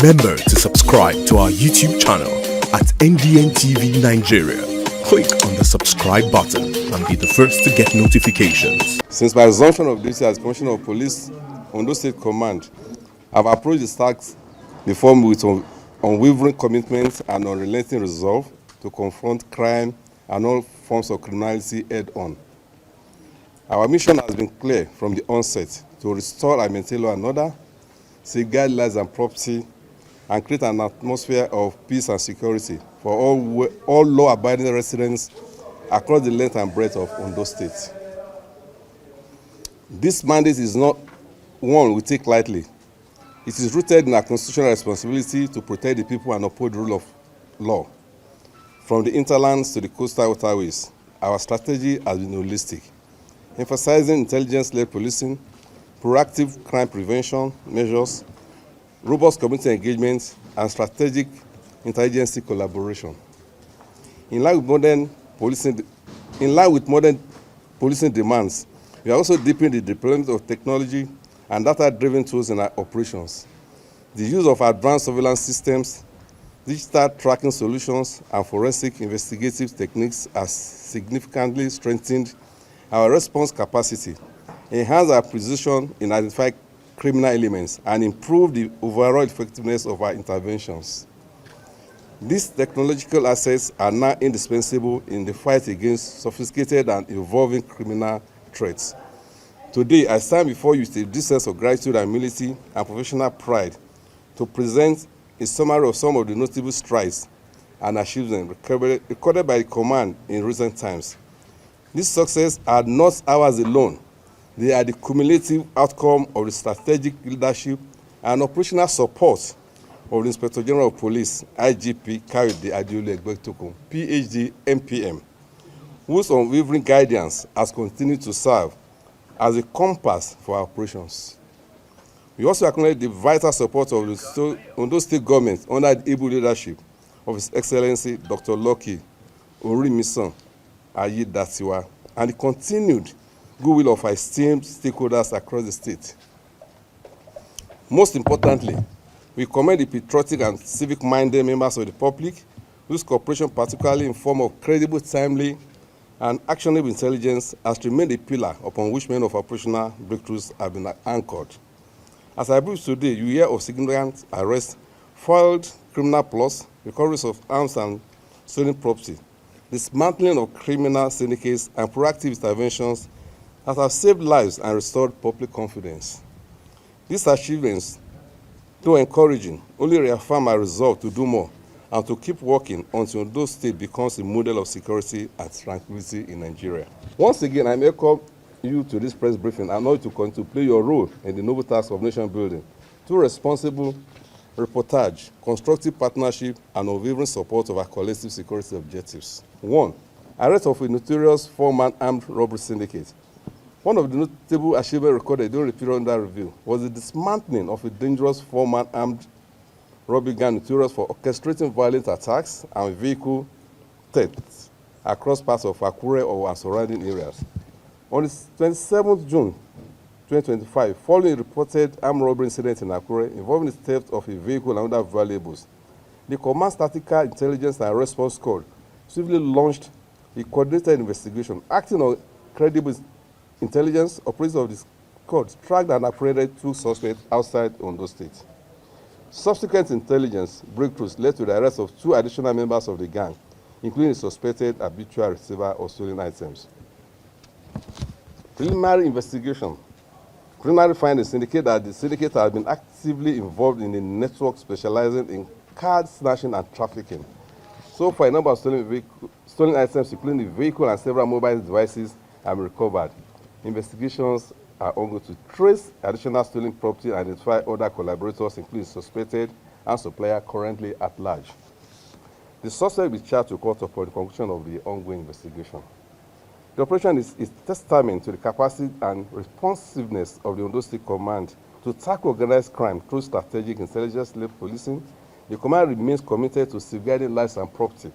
Remember to subscribe to our YouTube channel at NDN TV Nigeria. Click on the subscribe button and be the first to get notifications. Since my assumption of duty as Commissioner of Police, Ondo State Command, I've approached the task before me with unwavering commitment and unrelenting resolve to confront crime and all forms of criminality head-on. Our mission has been clear from the onset to restore and maintain law and order, safeguard lives and property, and create an atmosphere of peace and security for all law-abiding residents across the length and breadth of Ondo State. This mandate is not one we take lightly. It is rooted in our constitutional responsibility to protect the people and uphold the rule of law. From the hinterlands to the coastal waterways, our strategy has been holistic, emphasizing intelligence-led policing, proactive crime prevention measures, robust community engagement, and strategic intelligence collaboration. In line with modern policing demands, we are also deepening the deployment of technology and data-driven tools in our operations. The use of advanced surveillance systems, digital tracking solutions, and forensic investigative techniques has significantly strengthened our response capacity, enhanced our precision in identifying criminal elements, and improved the overall effectiveness of our interventions. These technological assets are now indispensable in the fight against sophisticated and evolving criminal threats. Today, I stand before you with a deep sense of gratitude and humility and professional pride to present a summary of some of the notable strides and achievements recorded by the command in recent times. These successes are not ours alone. They are the cumulative outcome of the strategic leadership and operational support of the Inspector General of Police, IGP Kayode Adeola, PhD, MPM, whose unwavering guidance has continued to serve as a compass for our operations. We also acknowledge the vital support of the Ondo State government under the able leadership of His Excellency Dr. Lucky Orimisan Ayedatiwa and the continued goodwill of our esteemed stakeholders across the state. Most importantly, we commend the patriotic and civic-minded members of the public whose cooperation, particularly in form of credible, timely, and actionable intelligence, has remained a pillar upon which many of our operational breakthroughs have been anchored. As I brief today, you hear of significant arrests, foiled criminal plots, recoveries of arms and stolen property, dismantling of criminal syndicates, and proactive interventions that have saved lives and restored public confidence. These achievements, though encouraging, only reaffirm our resolve to do more and to keep working until Ondo State becomes a model of security and tranquility in Nigeria. Once again, I welcome you to this press briefing and urge you to continue to play your role in the noble task of nation building through responsible reportage, constructive partnership, and unwavering support of our collective security objectives. 1. Arrest of a notorious four-man armed robbery syndicate. One of the notable achievements recorded during the period under review was the dismantling of a dangerous four-man armed robbery gang notorious for orchestrating violent attacks and vehicle thefts across parts of AKUGHA and surrounding areas. On the 27th June 2025, following a reported armed robbery incident in AKUGHA involving the theft of a vehicle and other valuables, the Command Tactical Intelligence and Response Squad swiftly launched a coordinated investigation. Acting on credible intelligence, operators of the squad tracked and apprehended 2 suspects outside Ondo State. Subsequent intelligence breakthroughs led to the arrest of 2 additional members of the gang, including a suspected habitual receiver of stolen items. Preliminary investigation. Preliminary findings indicate that the syndicate has been actively involved in a network specializing in card snatching and trafficking. So far, a number of stolen items, including the vehicle and several mobile devices, have been recovered. Investigations are ongoing to trace additional stolen property and identify other collaborators, including suspected and supplier currently at large. The suspect will be charged to court upon the conclusion of the ongoing investigation. The operation is testament to the capacity and responsiveness of the Ondo State Command to tackle organized crime through strategic intelligence-led policing. The command remains committed to safeguarding lives and property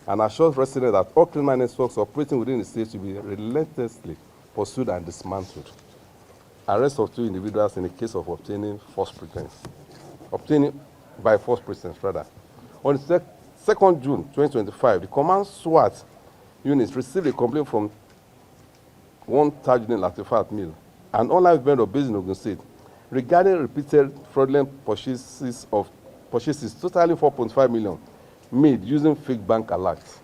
and assures residents that all criminal networks operating within the state will be relentlessly pursued and dismantled. Arrest of 2 individuals in the case of obtaining false pretense. Obtaining by force presence rather. On the 2nd June 2025, the Command SWAT units received a complaint from one Tajuddin Latifat Mill, an online vendor based in Ogun State, regarding repeated fraudulent purchases totaling 4.5 million made using fake bank alerts.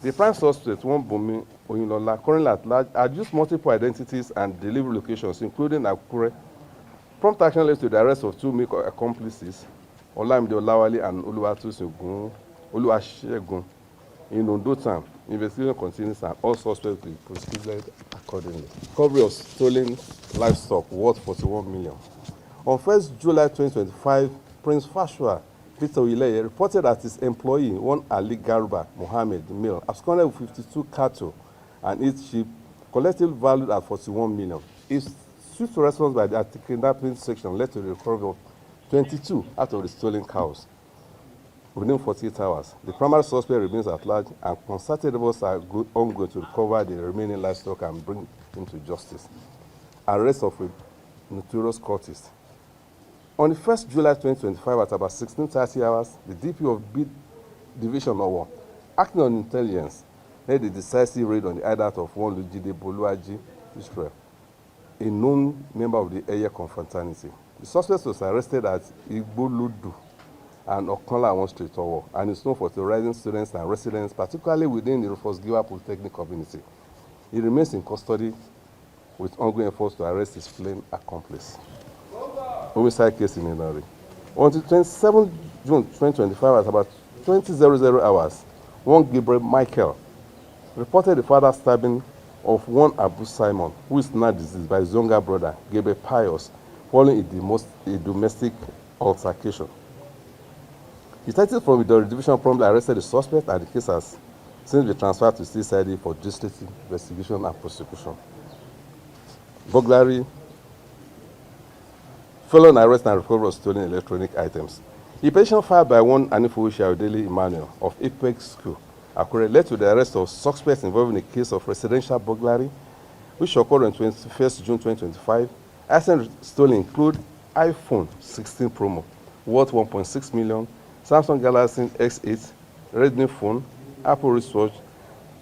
The prime suspect, one Bumi Oyinlola, currently at large, had used multiple identities and delivery locations, including Akure. Prompt action led to the arrest of 2 main accomplices, Olamide Olawale and Oluwasegun, in Ondo town. Investigation continues and all suspects will be prosecuted accordingly. Recovery of stolen livestock worth 41 million. On 1st July 2025, Prince Fashua Peter Oyeleye reported that his employee, one Ali Garba Mohammed Mill, absconded with 52 cattle and 8 sheep, collectively valued at 41 million. His swift response by the anti-kidnapping section led to the recovery of 22 out of the stolen cows within 48 hours. The primary suspect remains at large, and concerted efforts are ongoing to recover the remaining livestock and bring him to justice. Arrest of a notorious cultist. On the 1st July 2025, at about 16:30 hours, the DP of B Division Owo, acting on intelligence, led a decisive raid on the hideout of one Lujide Boluaji Israel, a known member of the area confraternity. The suspect was arrested at Igboludu and Okanla Street, Owo, and is known for terrorizing students and residents, particularly within the Rufus Giwa Polytechnic community. He remains in custody with ongoing efforts to arrest his slain accomplice. Homicide case in Inari. On the 27th June 2025, at about 20:00 hours, one Gabriel Michael reported the father stabbing of one Abu Simon, who is now deceased, by his younger brother, Gabriel Pius, following a domestic altercation. Detectives from the division promptly arrested the suspect, and the case has since been transferred to CID for district investigation and prosecution. Burglary, felon arrest and recovery of stolen electronic items. A petition filed by one Anifu Shaudeli Emmanuel of Apex School, Akure, led to the arrest of suspects involved in a case of residential burglary, which occurred on 21st June 2025. Items stolen include iPhone 16 Pro worth 1.6 million, Samsung Galaxy X8, Redmi phone, Apple wristwatch,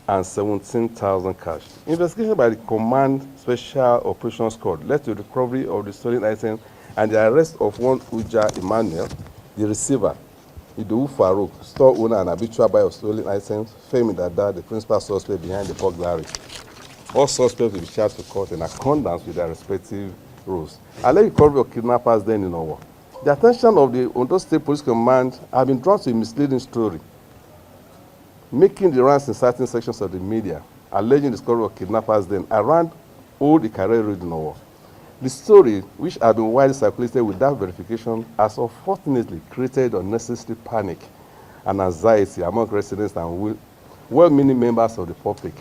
and 17,000 cash. Investigation by the Command Special Operations Squad led to the recovery of the stolen items and the arrest of one Uja Emmanuel, the receiver, Idowu Farouk, store owner and habitual buyer of stolen items, Femi Dada, the principal suspect behind the burglary. All suspects will be charged to court in accordance with their respective rules. Alleged recovery of kidnappers then in Owo. The attention of the Ondo State Police Command have been drawn to a misleading story, making the rounds in certain sections of the media, alleging the discovery of kidnappers then around Old Ikare Road in Owo. The story, which had been widely circulated without verification, has unfortunately created unnecessary panic and anxiety among residents and well-meaning members of the public.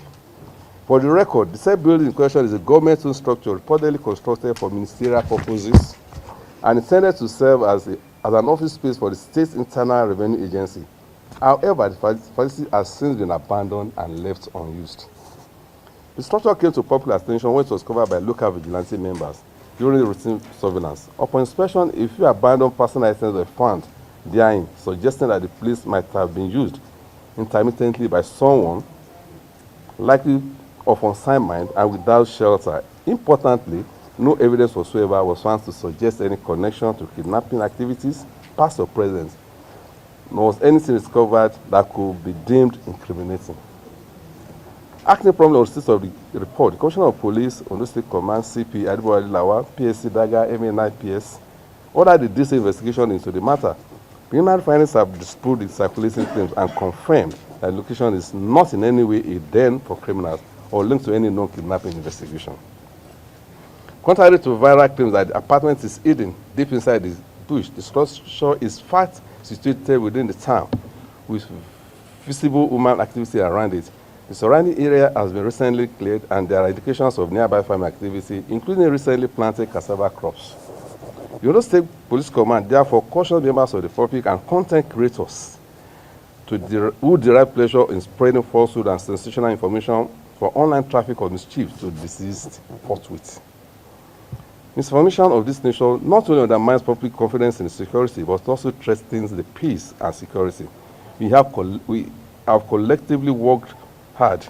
For the record, the said building in question is a government-owned structure reportedly constructed for ministerial purposes and intended to serve as an office space for the state's internal revenue agency. However, the facility has since been abandoned and left unused. The structure came to popular attention when it was covered by local vigilante members during the routine surveillance. Upon inspection, a few abandoned personal items were found therein, suggesting that the place might have been used intermittently by someone likely of unsound mind and without shelter. Importantly, no evidence whatsoever was found to suggest any connection to kidnapping activities, past or present, nor was anything discovered that could be deemed incriminating. Acting promptly on receipt of the report, the Commissioner of Police, Ondo State Command, CP, ADEBOWALE LAWAL, PSC Daga, MA9PS, ordered the detailed investigation into the matter. Preliminary findings have disproved the circulating claims and confirmed that the location is not in any way a den for criminals or linked to any known kidnapping investigation. Contrary to viral claims that the apartment is hidden deep inside the bush, the structure is in fact situated within the town with visible human activity around it. The surrounding area has been recently cleared and there are indications of nearby farming activity, including recently planted cassava crops. The Ondo State Police Command therefore cautions members of the public and content creators who derive pleasure in spreading falsehood and sensational information for online traffic or mischief to desist forthwith. Misinformation of this nature not only undermines public confidence in security, but also threatens the peace and security. We have collectively worked hard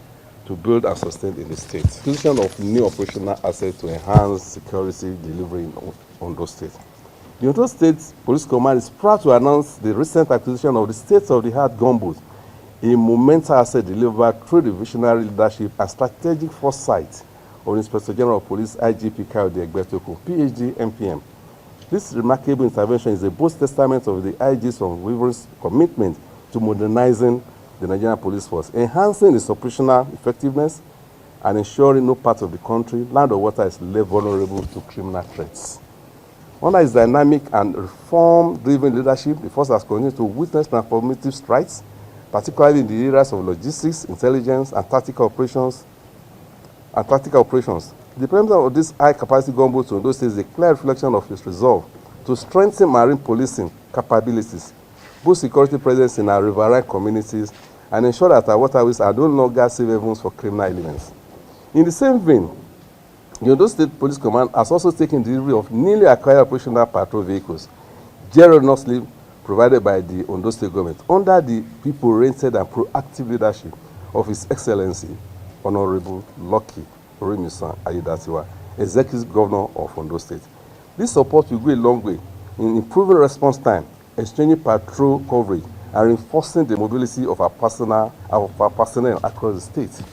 to build and sustain in the state. Acquisition of new operational assets to enhance security delivery in Ondo State. The Ondo State Police Command is proud to announce the recent acquisition of the state-of-the-art gunboat, a monumental asset delivered through the visionary leadership and strategic foresight of Inspector General of Police IGP Kayode Egbetokun, PhD, MPM. This remarkable intervention is a bold testament of the IG's unwavering commitment to modernizing the Nigerian police force, enhancing its operational effectiveness, and ensuring no part of the country, land or water, is left vulnerable to criminal threats. Under its dynamic and reform-driven leadership, the force has continued to witness transformative strides, particularly in the areas of logistics, intelligence, and tactical operations. The deployment of this high-capacity gunboat to Ondo State is a clear reflection of its resolve to strengthen marine policing capabilities, boost security presence in our riverine communities, and ensure that our waterways are no longer safe havens for criminal elements. In the same vein, the Ondo State Police Command has also taken delivery of newly acquired operational patrol vehicles, generously provided by the Ondo State government under the people-oriented and proactive leadership of His Excellency Honorable Lucky Orimisan Ayedatiwa, Executive Governor of Ondo State. This support will go a long way in improving response time, exchanging patrol coverage, and reinforcing the mobility of our personnel across the state.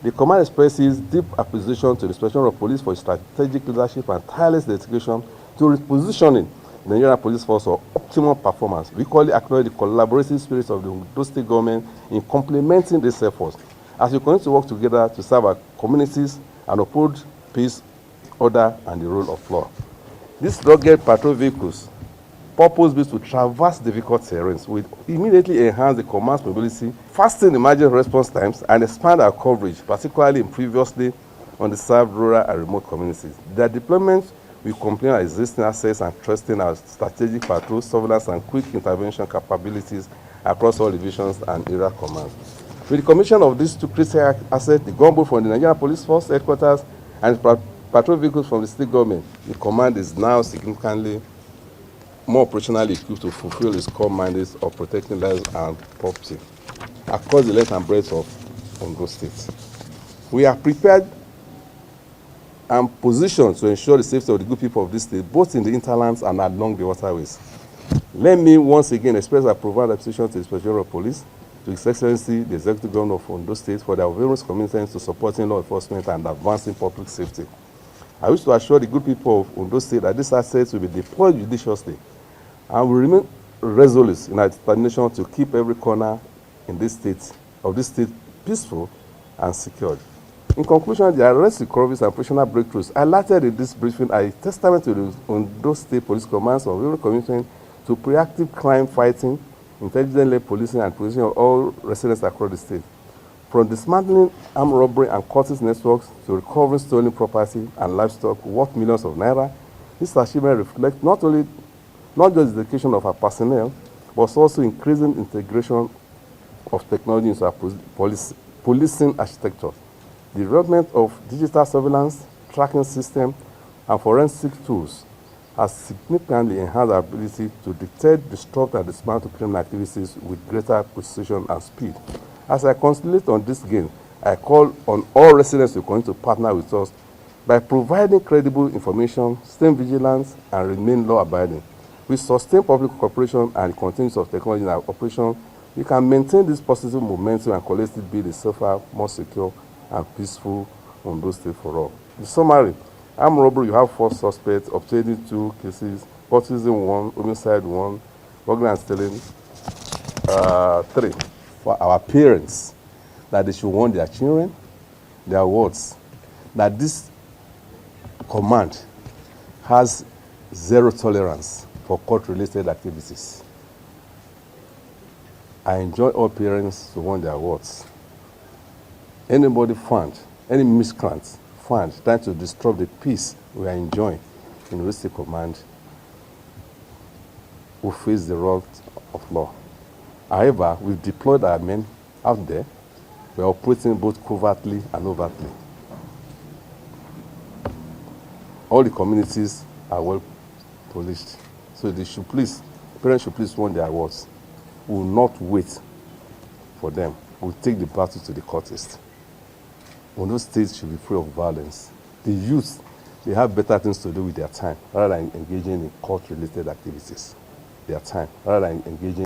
The command expresses deep appreciation to the Inspector of Police for its strategic leadership and tireless dedication to repositioning the Nigerian police force for optimal performance. We equally acknowledge the collaborative spirit of the Ondo State government in complementing these efforts as we continue to work together to serve our communities and uphold peace, order, and the rule of law. These rugged patrol vehicles, purpose-built to traverse difficult terrains, will immediately enhance the command's mobility, fasten emergency response times, and expand our coverage, particularly in previously underserved rural and remote communities. Their deployment will complement our existing assets and strengthen our strategic patrol, surveillance, and quick intervention capabilities across all divisions and area commands. With the commission of these two critical assets, the gunboat from the Nigerian Police Force headquarters and patrol vehicles from the state government, the command is now significantly more operationally equipped to fulfill its core mandate of protecting lives and property across the length and breadth of Ondo State. We are prepared and positioned to ensure the safety of the good people of this state, both in the hinterlands and along the waterways. Let me once again express our profound appreciation to the Inspector General of Police, to His Excellency, the Executive Governor of Ondo State, for their various commitments to supporting law enforcement and advancing public safety. I wish to assure the good people of Ondo State that these assets will be deployed judiciously and will remain resolute in our determination to keep every corner in this state peaceful and secured. In conclusion, the arrest recoveries and operational breakthroughs highlighted in this briefing are a testament to the Ondo State Police Command's unwavering commitment to proactive crime fighting, intelligent-led policing, and policing of all residents across the state. From dismantling armed robbery and cultist networks to recovering stolen property and livestock worth millions of naira, this achievement reflects not just the dedication of our personnel, but also increasing integration of technology into our policing architecture. The development of digital surveillance, tracking system, and forensic tools has significantly enhanced our ability to detect, disrupt, and dismantle criminal activities with greater precision and speed. As I concentrate on this gain, I call on all residents to continue to partner with us by providing credible information, staying vigilant, and remain law-abiding. With sustained public cooperation and continuance of technology in our operation, we can maintain this positive momentum and collectively build a safer, more secure, and peaceful Ondo State for all. In summary, armed robbery, you have 4 suspects, obtaining 2 cases, cultism 1, homicide 1, burglary and stealing 3. For our parents, that they should warn their children, their wards, that this command has zero tolerance for court-related activities. I enjoy all parents to warn their wards. Anybody found, any miscreant found trying to disrupt the peace we are enjoying in Restates Command will face the wrath of law. However, we've deployed our men out there. We are operating both covertly and overtly. all the communities are well policed. So they should please, parents should please warn their wards. We will not wait for them. We will take the battle to the cultists. Ondo State should be free of violence. The youth, they have better things to do with their time rather than engaging in cult-related activities. Their time rather than engaging